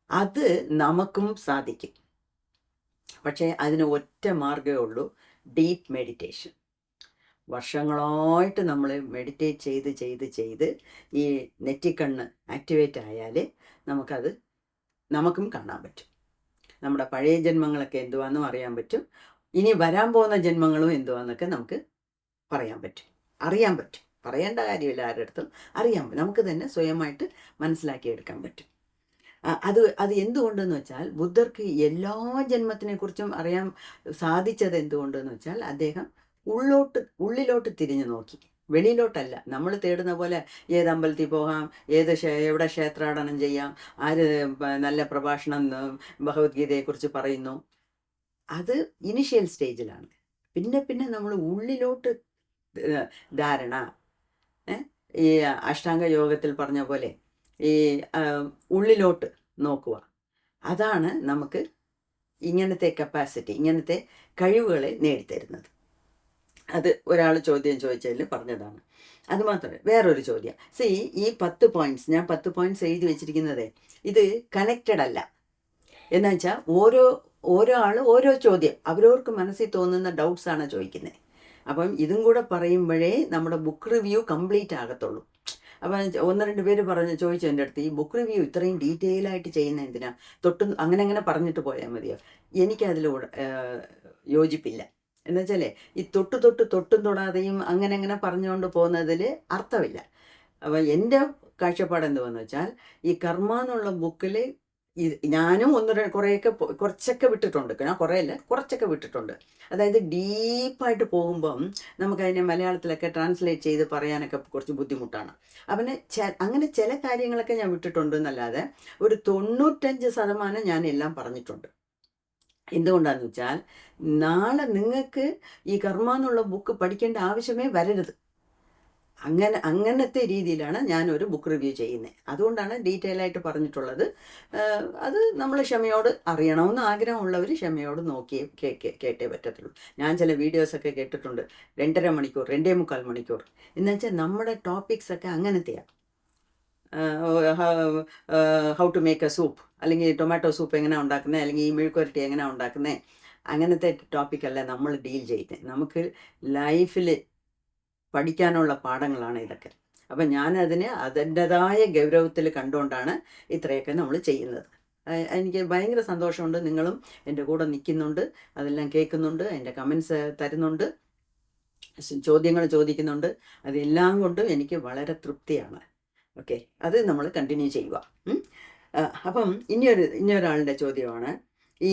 അത് നമുക്കും സാധിക്കും. പക്ഷേ അതിന് ഒറ്റ മാർഗ്ഗമേ ഉള്ളൂ, ഡീപ്പ് മെഡിറ്റേഷൻ. വർഷങ്ങളായിട്ട് നമ്മൾ മെഡിറ്റേറ്റ് ചെയ്ത് ഈ നെറ്റിക്കണ്ണ് ആക്ടിവേറ്റ് ആയാൽ നമുക്കും കാണാൻ പറ്റും. നമ്മുടെ പഴയ ജന്മങ്ങളൊക്കെ എന്തുവാണെന്നും അറിയാൻ പറ്റും. ഇനി വരാൻ പോകുന്ന ജന്മങ്ങളും എന്തുവാന്നൊക്കെ നമുക്ക് അറിയാൻ പറ്റും. പറയേണ്ട കാര്യമില്ല ആരുടെ അടുത്തും, നമുക്ക് തന്നെ സ്വയമായിട്ട് മനസ്സിലാക്കിയെടുക്കാൻ പറ്റും. അത് എന്തുകൊണ്ടെന്ന് വെച്ചാൽ ബുദ്ധർക്ക് എല്ലാ ജന്മത്തിനെ കുറിച്ചും അറിയാൻ സാധിച്ചത് എന്തുകൊണ്ടെന്ന് വെച്ചാൽ അദ്ദേഹം ഉള്ളിലോട്ട് തിരിഞ്ഞു നോക്കി, വെളിയിലോട്ടല്ല. നമ്മൾ തേടുന്ന പോലെ ഏത് അമ്പലത്തിൽ പോകാം, എവിടെ ക്ഷേത്രാടനം ചെയ്യാം, ആര് നല്ല പ്രഭാഷണം ഭഗവത്ഗീതയെക്കുറിച്ച് പറയുന്നു, അത് ഇനിഷ്യൽ സ്റ്റേജിലാണ്. പിന്നെ നമ്മൾ ഉള്ളിലോട്ട് ധാരണ, ഈ അഷ്ടാംഗ യോഗത്തിൽ പറഞ്ഞ പോലെ ഈ ഉള്ളിലോട്ട് നോക്കുക, അതാണ് നമുക്ക് ഇങ്ങനത്തെ കപ്പാസിറ്റി, ഇങ്ങനത്തെ കഴിവുകളെ നേടിത്തരുന്നത്. അത് ഒരാൾ ചോദ്യം ചോദിച്ചതിൽ പറഞ്ഞതാണ്. അതുമാത്രമല്ല, വേറൊരു ചോദ്യം. ഈ 10 പോയിന്റ്സ്, ഞാൻ 10 പോയിന്റ്സ് എഴുതി വെച്ചിരിക്കുന്നത്, ഇത് കണക്റ്റഡ് അല്ല. എന്ന് വെച്ചാൽ ഓരോ ആൾ ഓരോ ചോദ്യം അവരവർക്ക് മനസ്സിൽ തോന്നുന്ന ഡൗട്ട്സാണ് ചോദിക്കുന്നത്. അപ്പം ഇതും കൂടെ പറയുമ്പോഴേ നമ്മുടെ ബുക്ക് റിവ്യൂ കംപ്ലീറ്റ് ആകത്തുള്ളൂ. അപ്പം 1-2 പേര് ചോദിച്ചു എൻ്റെ അടുത്ത്, ഈ ബുക്ക് റിവ്യൂ ഇത്രയും ഡീറ്റെയിൽ ആയിട്ട് ചെയ്യുന്ന എന്തിനാ, അങ്ങനെ പറഞ്ഞിട്ട് പോയാൽ മതിയോ? എനിക്കതിലൂടെ യോജിപ്പില്ല. എന്നുവെച്ചാലേ ഈ തൊട്ടും തൊടാതെയും അങ്ങനെ പറഞ്ഞുകൊണ്ട് പോകുന്നതിൽ അർത്ഥമില്ല. അപ്പം എൻ്റെ കാഴ്ചപ്പാട് എന്തുവെന്ന് വെച്ചാൽ, ഈ കർമ്മ എന്നുള്ള ബുക്കിൽ ഞാനും കുറച്ചൊക്കെ വിട്ടിട്ടുണ്ട്. ഞാൻ കുറേയല്ല, കുറച്ചൊക്കെ വിട്ടിട്ടുണ്ട്. അതായത് ഡീപ്പായിട്ട് പോകുമ്പം നമുക്കതിനെ മലയാളത്തിലൊക്കെ ട്രാൻസ്ലേറ്റ് ചെയ്ത് പറയാനൊക്കെ കുറച്ച് ബുദ്ധിമുട്ടാണ്. അവന് അങ്ങനെ ചില കാര്യങ്ങളൊക്കെ ഞാൻ വിട്ടിട്ടുണ്ട് എന്നല്ലാതെ ഒരു 95% ഞാൻ എല്ലാം പറഞ്ഞിട്ടുണ്ട്. എന്തുകൊണ്ടാണെന്ന് വെച്ചാൽ, നാളെ നിങ്ങൾക്ക് ഈ കർമ്മ എന്നുള്ള ബുക്ക് പഠിക്കേണ്ട ആവശ്യമേ വരരുത്. അങ്ങനത്തെ രീതിയിലാണ് ഞാനൊരു ബുക്ക് റിവ്യൂ ചെയ്യുന്നത്. അതുകൊണ്ടാണ് ഡീറ്റെയിൽ ആയിട്ട് പറഞ്ഞിട്ടുള്ളത്. അത് നമ്മൾ ക്ഷമയോട്, അറിയണമെന്ന് ആഗ്രഹമുള്ളവർ ക്ഷമയോട് നോക്കിയേ കേട്ടേ പറ്റത്തുള്ളൂ. ഞാൻ ചില വീഡിയോസൊക്കെ കേട്ടിട്ടുണ്ട്, 2.5 മണിക്കൂർ, 2.25 മണിക്കൂർ. എന്നുവെച്ചാൽ നമ്മുടെ ടോപ്പിക്സൊക്കെ അങ്ങനത്തെയാണ്. How to make a soup, അല്ലെങ്കിൽ ടൊമാറ്റോ സൂപ്പ് എങ്ങനെ ഉണ്ടാക്കുന്നത്, അല്ലെങ്കിൽ ഈ മെഴുക്കുവരട്ടി എങ്ങനെ ഉണ്ടാക്കുന്നത്, അങ്ങനത്തെ ടോപ്പിക്കല്ല നമ്മൾ ഡീൽ ചെയ്യുന്നത്. നമുക്ക് ലൈഫിൽ പഠിക്കാനുള്ള പാഠങ്ങളാണ് ഇതൊക്കെ. അപ്പം ഞാനതിനെ അതിൻ്റെതായ ഗൗരവത്തിൽ കണ്ടുകൊണ്ടാണ് ഇത്രയൊക്കെ നമ്മൾ ചെയ്യുന്നത്. എനിക്ക് ഭയങ്കര സന്തോഷമുണ്ട്, നിങ്ങളും എൻ്റെ കൂടെ നിൽക്കുന്നുണ്ട്, അതെല്ലാം കേൾക്കുന്നുണ്ട്, എൻ്റെ കമൻസ് തരുന്നുണ്ട്, ചോദ്യങ്ങൾ ചോദിക്കുന്നുണ്ട്. അതെല്ലാം കൊണ്ടും എനിക്ക് വളരെ തൃപ്തിയാണ്. ഓക്കെ, അത് നമ്മൾ കണ്ടിന്യൂ ചെയ്യുക. അപ്പം ഇനിയൊരാളുടെ ചോദ്യമാണ്, ഈ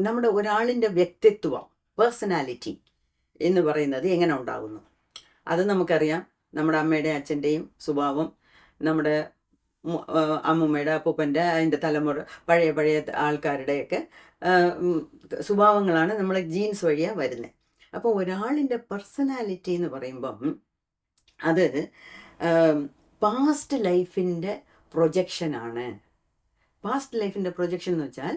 നമ്മുടെ ഒരാളിൻ്റെ വ്യക്തിത്വം, പേഴ്സണാലിറ്റി എന്ന് പറയുന്നത് എങ്ങനെ ഉണ്ടാകുന്നു? അത് നമുക്കറിയാം. നമ്മുടെ അമ്മയുടെയും അച്ഛൻ്റെയും സ്വഭാവം, നമ്മുടെ അമ്മൂമ്മയുടെ അപ്പൂപ്പൻ്റെ അതിൻ്റെ തലമുറ പഴയ ആൾക്കാരുടെയൊക്കെ സ്വഭാവങ്ങളാണ് നമ്മൾ ജീൻസ് വഴിയാണ് വരുന്നത്. അപ്പോൾ ഒരാളിൻ്റെ പേഴ്സണാലിറ്റി എന്ന് പറയുമ്പം അത് പാസ്റ്റ് ലൈഫിൻ്റെ പ്രൊജക്ഷനാണ്. പാസ്റ്റ് ലൈഫിൻ്റെ പ്രൊജക്ഷൻ എന്ന് വെച്ചാൽ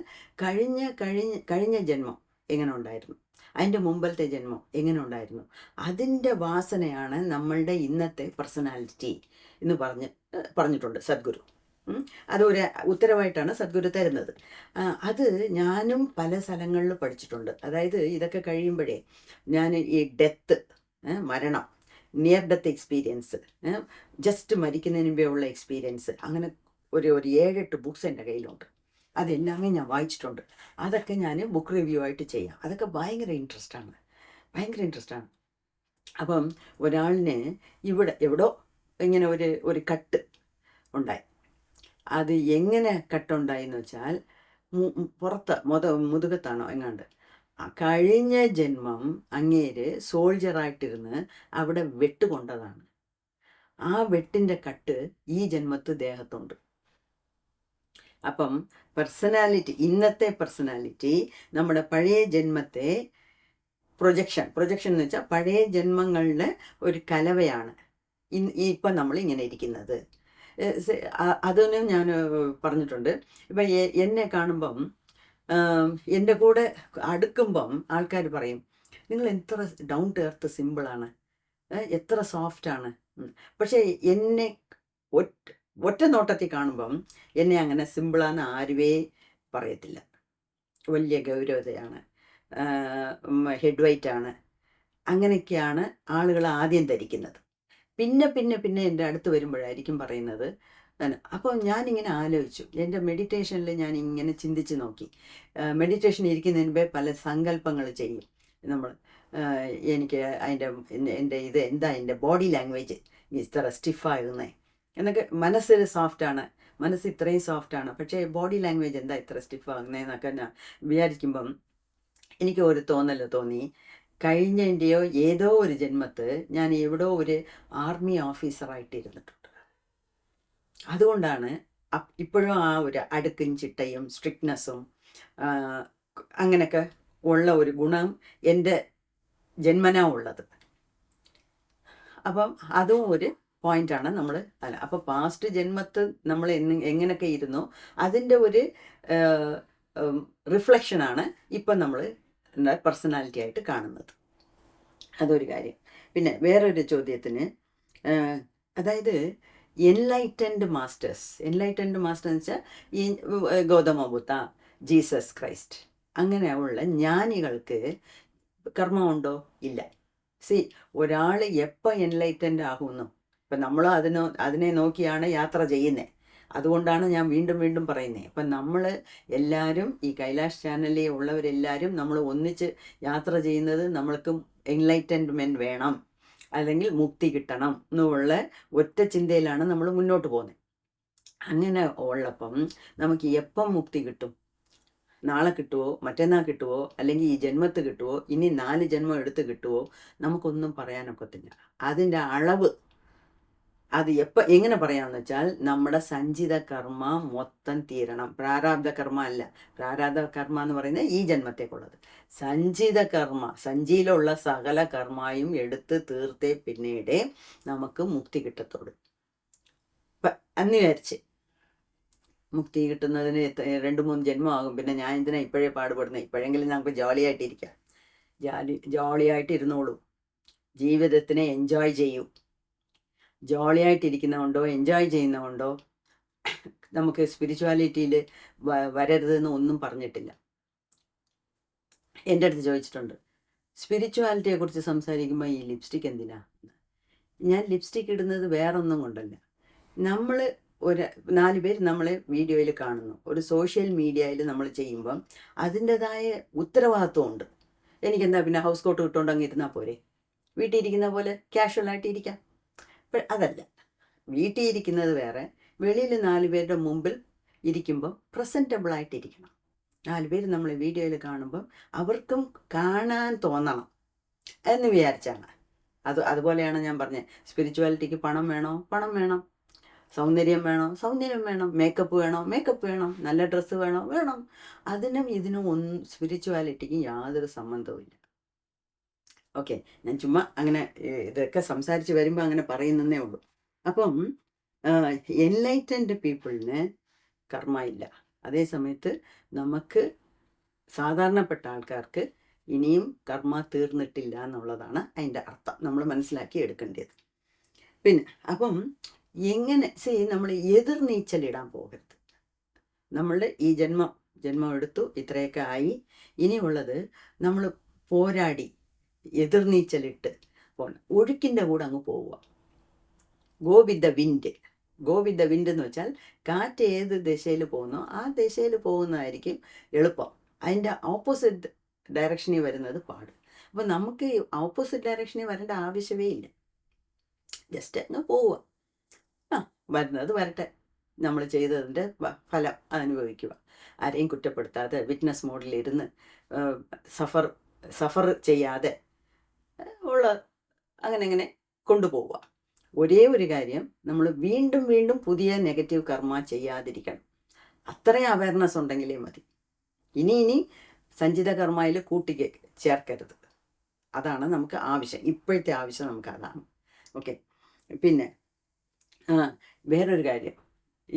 കഴിഞ്ഞ ജന്മം എങ്ങനെ ഉണ്ടായിരുന്നു, അതിൻ്റെ മുമ്പത്തെ ജന്മം എങ്ങനെ ഉണ്ടായിരുന്നു, അതിൻ്റെ വാസനയാണ് നമ്മളുടെ ഇന്നത്തെ പേഴ്സണാലിറ്റി എന്ന് പറഞ്ഞിട്ടുണ്ട് സദ്ഗുരു. അതൊരു ഉത്തരവായിട്ടാണ് സദ്ഗുരു തരുന്നത്. അത് ഞാനും പല സ്ഥലങ്ങളിൽ പഠിച്ചിട്ടുണ്ട്. അതായത് ഇതൊക്കെ കഴിയുമ്പോഴേ ഞാൻ ഈ മരണം, നിയർ ഡെത്ത് എക്സ്പീരിയൻസ്, ജസ്റ്റ് മരിക്കുന്നതിന് മുമ്പേ ഉള്ള എക്സ്പീരിയൻസ്, അങ്ങനെ ഒരു 7-8 ബുക്സ് എൻ്റെ കയ്യിലുണ്ട്. അതെല്ലാമേ ഞാൻ വായിച്ചിട്ടുണ്ട്. അതൊക്കെ ഞാൻ ബുക്ക് റിവ്യൂ ആയിട്ട് ചെയ്യാം. അതൊക്കെ ഭയങ്കര ഇൻട്രസ്റ്റാണ്. അപ്പം ഒരാളിന് എവിടോ ഇങ്ങനെ ഒരു കട്ട് ഉണ്ടായി. അത് എങ്ങനെ കട്ടുണ്ടായെന്ന് വെച്ചാൽ പുറത്ത് മുതുകത്താണോ എങ്ങാണ്ട്. കഴിഞ്ഞ ജന്മം അങ്ങേര് സോൾജറായിട്ടിരുന്ന് അവിടെ വെട്ടുകൊണ്ടതാണ്. ആ വെട്ടിൻ്റെ കട്ട് ഈ ജന്മത്ത് ദേഹത്തുണ്ട്. അപ്പം ഇന്നത്തെ പേഴ്സണാലിറ്റി നമ്മുടെ പഴയ ജന്മത്തെ പ്രൊജക്ഷൻ എന്ന് വെച്ചാൽ പഴയ ജന്മങ്ങളുടെ ഒരു കലവയാണ് ഇപ്പം നമ്മൾ ഇങ്ങനെ ഇരിക്കുന്നത്. അതൊന്നും ഞാൻ പറഞ്ഞിട്ടുണ്ട്. ഇപ്പം എന്നെ കാണുമ്പം എൻ്റെ കൂടെ അടുക്കുമ്പം ആൾക്കാർ പറയും, നിങ്ങൾ എത്ര ഡൗൺ ടു എർത്ത് സിമ്പിളാണ്, എത്ര സോഫ്റ്റാണ്. പക്ഷേ എന്നെ ഒറ്റ നോട്ടത്തിൽ കാണുമ്പം എന്നെ അങ്ങനെ സിമ്പിളാന്ന് ആരുവേ പറയത്തില്ല. വലിയ ഗൗരവതയാണ്, ഹെഡ് വെയ്റ്റ് ആണ്, അങ്ങനെയൊക്കെയാണ് ആളുകൾ ആദ്യം ധരിക്കുന്നത്. പിന്നെ എൻ്റെ അടുത്ത് വരുമ്പോഴായിരിക്കും പറയുന്നത്. അപ്പോൾ ഞാനിങ്ങനെ ആലോചിച്ചു, എൻ്റെ മെഡിറ്റേഷനിൽ ഞാൻ ഇങ്ങനെ ചിന്തിച്ച് നോക്കി. മെഡിറ്റേഷൻ ഇരിക്കുന്നതിന് മുമ്പേ പല സങ്കല്പങ്ങൾ ചെയ്യും നമ്മൾ. എനിക്ക് എൻ്റെ ഇത് എന്താ എൻ്റെ ബോഡി ലാംഗ്വേജ് ഇത്ര സ്റ്റിഫാകുന്നേ എന്നൊക്കെ. മനസ്സ് ഇത്രയും സോഫ്റ്റാണ്, പക്ഷേ ബോഡി ലാംഗ്വേജ് എന്താ ഇത്ര സ്റ്റിഫാകുന്നതെന്നൊക്കെ ഞാൻ വിചാരിക്കുമ്പം എനിക്ക് ഒരു തോന്നി, കഴിഞ്ഞതിൻ്റെയോ ഏതോ ഒരു ജന്മത്ത് ഞാൻ എവിടോ ഒരു ആർമി ഓഫീസറായിട്ടിരുന്നിട്ടുണ്ട്. അതുകൊണ്ടാണ് ഇപ്പോഴും ആ ഒരു അടുക്കും ചിട്ടയും സ്ട്രിക്ട്നെസ്സും അങ്ങനെയൊക്കെ ഉള്ള ഒരു ഗുണം എൻ്റെ ജന്മനാ ഉള്ളത്. അപ്പം അതും ഒരു പോയിൻ്റാണ് നമ്മൾ. അപ്പോൾ പാസ്റ്റ് ജന്മത്ത് നമ്മൾ എങ്ങനെയൊക്കെ ഇരുന്നോ അതിൻ്റെ ഒരു റിഫ്ലക്ഷനാണ് ഇപ്പം നമ്മൾ പേഴ്സണാലിറ്റി ആയിട്ട് കാണുന്നത്. അതൊരു കാര്യം. പിന്നെ വേറൊരു ചോദ്യത്തിന്, അതായത് എൻലൈറ്റൻഡ് മാസ്റ്റേഴ്സ് എന്ന് വെച്ചാൽ ഈ ഗൗതമ ബുദ്ധ, ജീസസ് ക്രൈസ്റ്റ്, അങ്ങനെയുള്ള ജ്ഞാനികൾക്ക് കർമ്മമുണ്ടോ? ഇല്ല. ഒരാൾ എപ്പോൾ എൻലൈറ്റൻഡ് ആകുന്നു, ഇപ്പം നമ്മൾ അതിനെ നോക്കിയാണ് യാത്ര ചെയ്യുന്നത്. അതുകൊണ്ടാണ് ഞാൻ വീണ്ടും പറയുന്നത്. അപ്പം നമ്മൾ എല്ലാവരും ഈ കൈലാഷ് ചാനലിൽ ഉള്ളവരെല്ലാവരും നമ്മൾ ഒന്നിച്ച് യാത്ര ചെയ്യുന്നത് നമ്മൾക്ക് എൻലൈറ്റൻമെൻറ്റ് വേണം, അല്ലെങ്കിൽ മുക്തി കിട്ടണം എന്നുള്ള ഒറ്റ ചിന്തയിലാണ് നമ്മൾ മുന്നോട്ട് പോകുന്നത്. അങ്ങനെ ഉള്ളപ്പം നമുക്ക് എപ്പം മുക്തി കിട്ടും? നാളെ കിട്ടുമോ, മറ്റന്നാൾ കിട്ടുമോ, അല്ലെങ്കിൽ ഈ ജന്മത്ത് കിട്ടുമോ, ഇനി 4 ജന്മം എടുത്ത് കിട്ടുമോ, നമുക്കൊന്നും പറയാനൊക്കത്തില്ല. അതിൻ്റെ അളവ് അത് എങ്ങനെ പറയാമെന്ന് വെച്ചാൽ, നമ്മുടെ സഞ്ചിത കർമ്മ മൊത്തം തീരണം. പ്രാരാബ്ധ കർമ്മ അല്ല. പ്രാരാബ്ധ കർമ്മ എന്ന് പറയുന്നത് ഈ ജന്മത്തേക്കുള്ളത്. സഞ്ചിത കർമ്മ, സഞ്ചിയിലുള്ള സകല കർമ്മയും എടുത്ത് തീർത്തേ പിന്നീട് നമുക്ക് മുക്തി കിട്ടത്തുള്ളൂ. അന്ന് വിചാരിച്ച് മുക്തി കിട്ടുന്നതിന് 2-3 ജന്മമാകും, പിന്നെ ഞാൻ എന്തിനാ ഇപ്പോഴേ പാടുപെടുന്നത്, ഇപ്പോഴെങ്കിലും നമുക്ക് ജോളിയായിട്ടിരിക്കാം. ജോളിയായിട്ടിരുന്നോളൂ, ജീവിതത്തിനെ എൻജോയ് ചെയ്യൂ. ജോളിയായിട്ടിരിക്കുന്നതുകൊണ്ടോ എൻജോയ് ചെയ്യുന്നതുകൊണ്ടോ നമുക്ക് സ്പിരിച്വാലിറ്റിയിൽ വരരുതെന്ന് ഒന്നും പറഞ്ഞിട്ടില്ല. എൻ്റെ അടുത്ത് ചോദിച്ചിട്ടുണ്ട്, സ്പിരിച്വാലിറ്റിയെക്കുറിച്ച് സംസാരിക്കുമ്പോൾ ഈ ലിപ്സ്റ്റിക് എന്തിനാ? ഞാൻ ലിപ്സ്റ്റിക് ഇടുന്നത് വേറൊന്നും കൊണ്ടല്ല. നമ്മൾ 4 പേര് നമ്മളെ വീഡിയോയിൽ കാണുന്നു, ഒരു സോഷ്യൽ മീഡിയയിൽ നമ്മൾ ചെയ്യുമ്പം അതിൻ്റെതായ ഉത്തരവാദിത്വമുണ്ട്. എനിക്കെന്താ പിന്നെ ഹൗസ് കോട്ട് ഇട്ടുകൊണ്ട് അങ്ങ് ഇരുന്നാൽ പോരെ? വീട്ടിൽ ഇരിക്കുന്ന പോലെ കാഷ്വലായിട്ട് ഇരിക്കാം. അതല്ല, വീട്ടിൽ ഇരിക്കുന്നത് വേറെ, വെളിയിൽ 4 പേരുടെ മുമ്പിൽ ഇരിക്കുമ്പോൾ പ്രസൻറ്റബിളായിട്ടിരിക്കണം. 4 പേര് നമ്മൾ വീഡിയോയിൽ കാണുമ്പം അവർക്കും കാണാൻ തോന്നണം എന്ന് വിചാരിച്ചാണ്. അതുപോലെയാണ് ഞാൻ പറഞ്ഞത്, സ്പിരിച്വാലിറ്റിക്ക് പണം വേണോ? പണം വേണം. സൗന്ദര്യം വേണോ? സൗന്ദര്യം വേണം. മേക്കപ്പ് വേണോ? മേക്കപ്പ് വേണം. നല്ല ഡ്രസ്സ് വേണോ? വേണം. ഇതിനും ഒന്നും സ്പിരിച്വാലിറ്റിക്ക് യാതൊരു സംബന്ധവുമില്ല. ഓക്കെ, ഞാൻ ചുമ്മാ അങ്ങനെ ഇതൊക്കെ സംസാരിച്ച് വരുമ്പോൾ അങ്ങനെ പറയുന്നതേ ഉള്ളൂ. അപ്പം എൻലൈറ്റൻഡ് പീപ്പിളിന് കർമ്മ ഇല്ല. അതേ സമയത്ത് നമുക്ക് സാധാരണപ്പെട്ട ആൾക്കാർക്ക് ഇനിയും കർമ്മ തീർന്നിട്ടില്ല എന്നുള്ളതാണ് അതിൻ്റെ അർത്ഥം നമ്മൾ മനസ്സിലാക്കി എടുക്കേണ്ടത്. പിന്നെ അപ്പം എങ്ങനെ നമ്മൾ എതിർനീച്ചലിടാൻ പോകരുത്. നമ്മളുടെ ഈ ജന്മം എടുത്തു, ഇത്രയൊക്കെ ആയി, ഇനിയുള്ളത് നമ്മൾ പോരാടി എതിർനീച്ചലിട്ട് പോകണം. ഒഴുക്കിൻ്റെ കൂടെ അങ്ങ് പോവുക. Go with the wind. Go with the wind എന്ന് വെച്ചാൽ കാറ്റ് ഏത് ദിശയിൽ പോകുന്നോ ആ ദിശയിൽ പോകുന്നതായിരിക്കും എളുപ്പം. അതിൻ്റെ ഓപ്പോസിറ്റ് ഡയറക്ഷനിൽ വരുന്നത് പാട്. അപ്പോൾ നമുക്ക് ഓപ്പോസിറ്റ് ഡയറക്ഷനിൽ വരേണ്ട ആവശ്യമേ ഇല്ല. ജസ്റ്റ് അങ്ങ് പോവുക. വരുന്നത് വരട്ടെ, നമ്മൾ ചെയ്തതിൻ്റെ ഫലം അനുഭവിക്കുക. ആരെയും കുറ്റപ്പെടുത്താതെ വിറ്റ്നസ് മോഡിലിരുന്ന് സഫർ ചെയ്യാതെ ഉള്ള അങ്ങനെ കൊണ്ടുപോവുക. ഒരേ ഒരു കാര്യം, നമ്മൾ വീണ്ടും വീണ്ടും പുതിയ നെഗറ്റീവ് കർമ്മ ചെയ്യാതിരിക്കണം. അത്രയും അവയർനെസ് ഉണ്ടെങ്കിലേ മതി. ഇനി സഞ്ചിത കർമ്മയിൽ ചേർക്കരുത്. അതാണ് നമുക്ക് ആവശ്യം. ഇപ്പോഴത്തെ ആവശ്യം നമുക്ക് അതാണ്. ഓക്കെ. പിന്നെ വേറൊരു കാര്യം,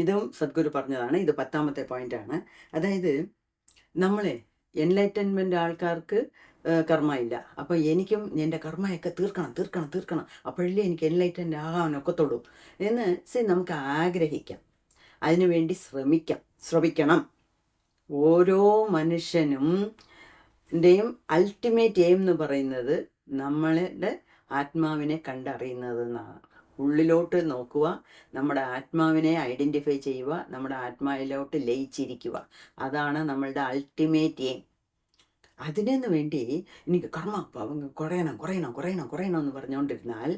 ഇതും സദ്ഗുരു പറഞ്ഞതാണ്. ഇത് 10ാമത്തെ പോയിന്റാണ്. അതായത് നമ്മൾ എൻലൈറ്റൻമെൻ്റ് ആൾക്കാർക്ക് കർമ്മ ഇല്ല. അപ്പോൾ എനിക്കും എൻ്റെ കർമ്മയൊക്കെ തീർക്കണം, അപ്പോഴല്ലേ എനിക്ക് എൻലൈറ്റൻഡ് ആകാനൊക്കത്തുള്ളൂ എന്ന് നമുക്ക് ആഗ്രഹിക്കാം. അതിനുവേണ്ടി ശ്രമിക്കണം. ഓരോ മനുഷ്യൻ്റെയും അൾട്ടിമേറ്റ് എയിം എന്ന് പറയുന്നത് നമ്മളുടെ ആത്മാവിനെ കണ്ടറിയുന്നതെന്നാണ്. ഉള്ളിലോട്ട് നോക്കുക, നമ്മുടെ ആത്മാവിനെ ഐഡൻറ്റിഫൈ ചെയ്യുക, നമ്മുടെ ആത്മാവിലോട്ട് ലയിച്ചിരിക്കുക. അതാണ് നമ്മളുടെ അൾട്ടിമേറ്റ് എയിം. അതിനു വേണ്ടി എനിക്ക് കർമ്മ കുറയണം എന്ന് പറഞ്ഞുകൊണ്ടിരുന്നാൽ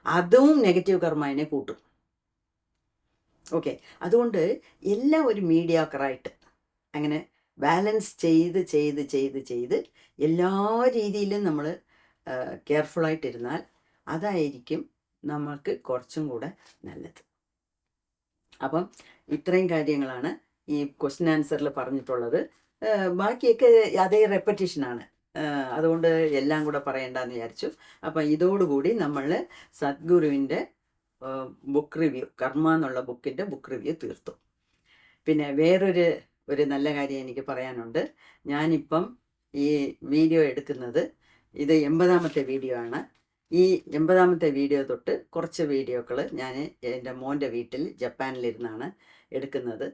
അതും നെഗറ്റീവ് കർമ്മനെ കൂട്ടും. ഓക്കെ. അതുകൊണ്ട് എല്ലാം ഒരു മീഡിയാക്കറായിട്ട് അങ്ങനെ ബാലൻസ് ചെയ്ത് എല്ലാ രീതിയിലും നമ്മൾ കെയർഫുള്ളായിട്ടിരുന്നാൽ അതായിരിക്കും നമുക്ക് കുറച്ചും കൂടെ നല്ലത്. അപ്പം ഇത്രയും കാര്യങ്ങളാണ് ഈ ക്വസ്റ്റ്യൻ ആൻസറിൽ പറഞ്ഞിട്ടുള്ളത്. ബാക്കിയൊക്കെ അതേ റെപ്പറ്റീഷനാണ്. അതുകൊണ്ട് എല്ലാം കൂടെ പറയണ്ടെന്ന് വിചാരിച്ചു. അപ്പം ഇതോടുകൂടി നമ്മൾ സദ്ഗുരുവിൻ്റെ ബുക്ക് റിവ്യൂ, കർമ്മ എന്നുള്ള ബുക്കിൻ്റെ ബുക്ക് റിവ്യൂ തീർത്തു. പിന്നെ ഒരു നല്ല കാര്യം എനിക്ക് പറയാനുണ്ട്. ഞാനിപ്പം ഈ വീഡിയോ എടുക്കുന്നത്, ഇത് 80ാമത്തെ വീഡിയോ ആണ്. ഈ 80ാമത്തെ വീഡിയോ തൊട്ട് കുറച്ച് വീഡിയോകൾ ഞാൻ എൻ്റെ മോൻ്റെ വീട്ടിൽ ജപ്പാനിലിരുന്നാണ് എടുക്കുന്നത്.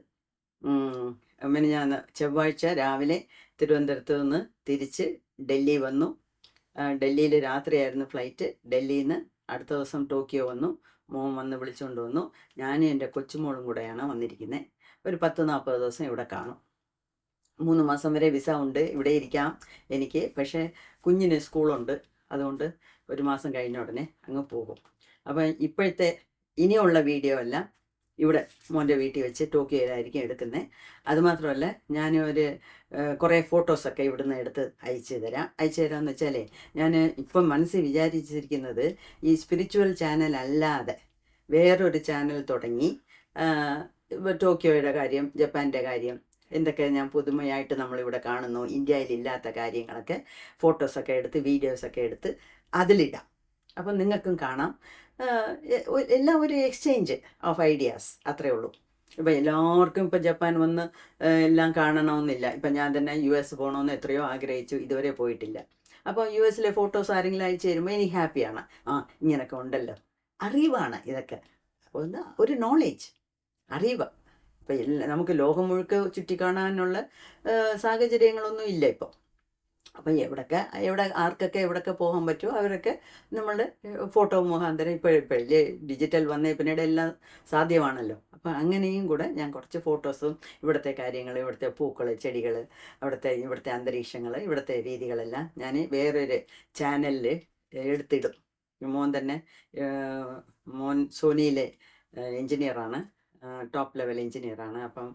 ഞാൻ ചൊവ്വാഴ്ച രാവിലെ തിരുവനന്തപുരത്ത് നിന്ന് തിരിച്ച് ഡൽഹി വന്നു. ഡൽഹിയിൽ രാത്രിയായിരുന്നു ഫ്ലൈറ്റ്. ഡൽഹിയിൽ നിന്ന് അടുത്ത ദിവസം ടോക്കിയോ വന്നു. മോൻ വന്ന് വിളിച്ചുകൊണ്ട് വന്നു. ഞാനും എൻ്റെ കൊച്ചുമോളും കൂടെയാണ് വന്നിരിക്കുന്നത്. ഒരു 10-40 ദിവസം ഇവിടെ കാണും. 3 മാസം വരെ വിസ ഉണ്ട്, ഇവിടെ ഇരിക്കാം എനിക്ക്. പക്ഷേ കുഞ്ഞിന് സ്കൂളുണ്ട്, അതുകൊണ്ട് 1 മാസം കഴിഞ്ഞ ഉടനെ അങ്ങ് പോകും. അപ്പം ഇപ്പോഴത്തെ ഇനിയുള്ള വീഡിയോ എല്ലാം ഇവിടെ മോൻ്റെ വീട്ടിൽ വെച്ച് ടോക്കിയോയിലായിരിക്കും എടുക്കുന്നത്. അതുമാത്രമല്ല, ഞാൻ കുറേ ഫോട്ടോസൊക്കെ ഇവിടുന്ന് എടുത്ത് അയച്ചു തരാമെന്ന് വെച്ചാലേ, ഞാൻ ഇപ്പം മനസ്സിൽ വിചാരിച്ചിരിക്കുന്നത് ഈ സ്പിരിച്വൽ ചാനൽ അല്ലാതെ വേറൊരു ചാനൽ തുടങ്ങി ടോക്കിയോയുടെ കാര്യം, ജപ്പാൻ്റെ കാര്യം, എന്തൊക്കെ ഞാൻ പുതുമയായിട്ട് നമ്മളിവിടെ കാണുന്നു, ഇന്ത്യയിലില്ലാത്ത കാര്യങ്ങളൊക്കെ ഫോട്ടോസൊക്കെ എടുത്ത് വീഡിയോസൊക്കെ എടുത്ത് അതിലിടാം. അപ്പം നിങ്ങൾക്കും കാണാം. എല്ലാം ഒരു എക്സ്ചേഞ്ച് ഓഫ് ഐഡിയാസ്, അത്രയേ ഉള്ളൂ. ഇപ്പം എല്ലാവർക്കും ഇപ്പം ജപ്പാൻ വന്ന് എല്ലാം കാണണമെന്നില്ല. ഇപ്പം ഞാൻ തന്നെ US പോകണമെന്ന് എത്രയോ ആഗ്രഹിച്ചു, ഇതുവരെ പോയിട്ടില്ല. അപ്പോൾ US ഫോട്ടോസ് ആരെങ്കിലും അയച്ചു തരുമ്പോൾ എനിക്ക് ഹാപ്പിയാണ്. ഇങ്ങനെയൊക്കെ ഉണ്ടല്ലോ. അറിവാണ് ഇതൊക്കെ. അപ്പോൾ ഒരു നോളേജ്, അറിവ്. ഇപ്പം നമുക്ക് ലോകം മുഴുக்க ചുറ്റിക്കാണാനുള്ള സാഹചര്യങ്ങളൊന്നും ഇല്ല ഇപ്പോൾ. അപ്പം ആർക്കൊക്കെ എവിടെയൊക്കെ പോകാൻ പറ്റുമോ അവരൊക്കെ നമ്മളുടെ ഫോട്ടോ മുഖാന്തരം ഇപ്പോഴേ ഡിജിറ്റൽ വന്നേ പിന്നീട് എല്ലാം സാധ്യമാണല്ലോ. അപ്പം അങ്ങനെയും കൂടെ ഞാൻ കുറച്ച് ഫോട്ടോസും ഇവിടുത്തെ കാര്യങ്ങൾ, ഇവിടുത്തെ പൂക്കൾ, ചെടികൾ, ഇവിടുത്തെ അന്തരീക്ഷങ്ങൾ, ഇവിടുത്തെ രീതികളെല്ലാം ഞാൻ വേറൊരു ചാനലിൽ എടുത്തിടും. മോൻ സോനിയിലെ എൻജിനീയറാണ്, ടോപ്പ് ലെവൽ എൻജിനീയറാണ്. അപ്പം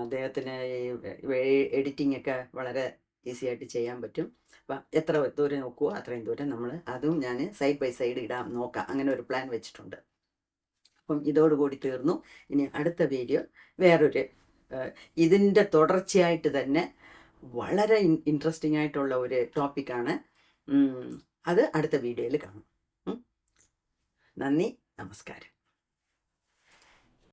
അദ്ദേഹത്തിന് ഈ എഡിറ്റിംഗ് ഒക്കെ വളരെ ഈസി ആയിട്ട് ചെയ്യാൻ പറ്റും. അപ്പം എത്ര ദൂരം നോക്കുമോ അത്രയും ദൂരം അതും ഞാൻ സൈഡ് ബൈ സൈഡ് നോക്കാം. അങ്ങനെ ഒരു പ്ലാൻ വെച്ചിട്ടുണ്ട്. അപ്പം ഇതോടുകൂടി തീർന്നു. ഇനി അടുത്ത വീഡിയോ വേറൊരു ഇതിൻ്റെ തുടർച്ചയായിട്ട് തന്നെ വളരെ ഇൻട്രസ്റ്റിംഗ് ആയിട്ടുള്ള ഒരു ടോപ്പിക്കാണ്. അത് അടുത്ത വീഡിയോയിൽ കാണും. നന്ദി, നമസ്കാരം.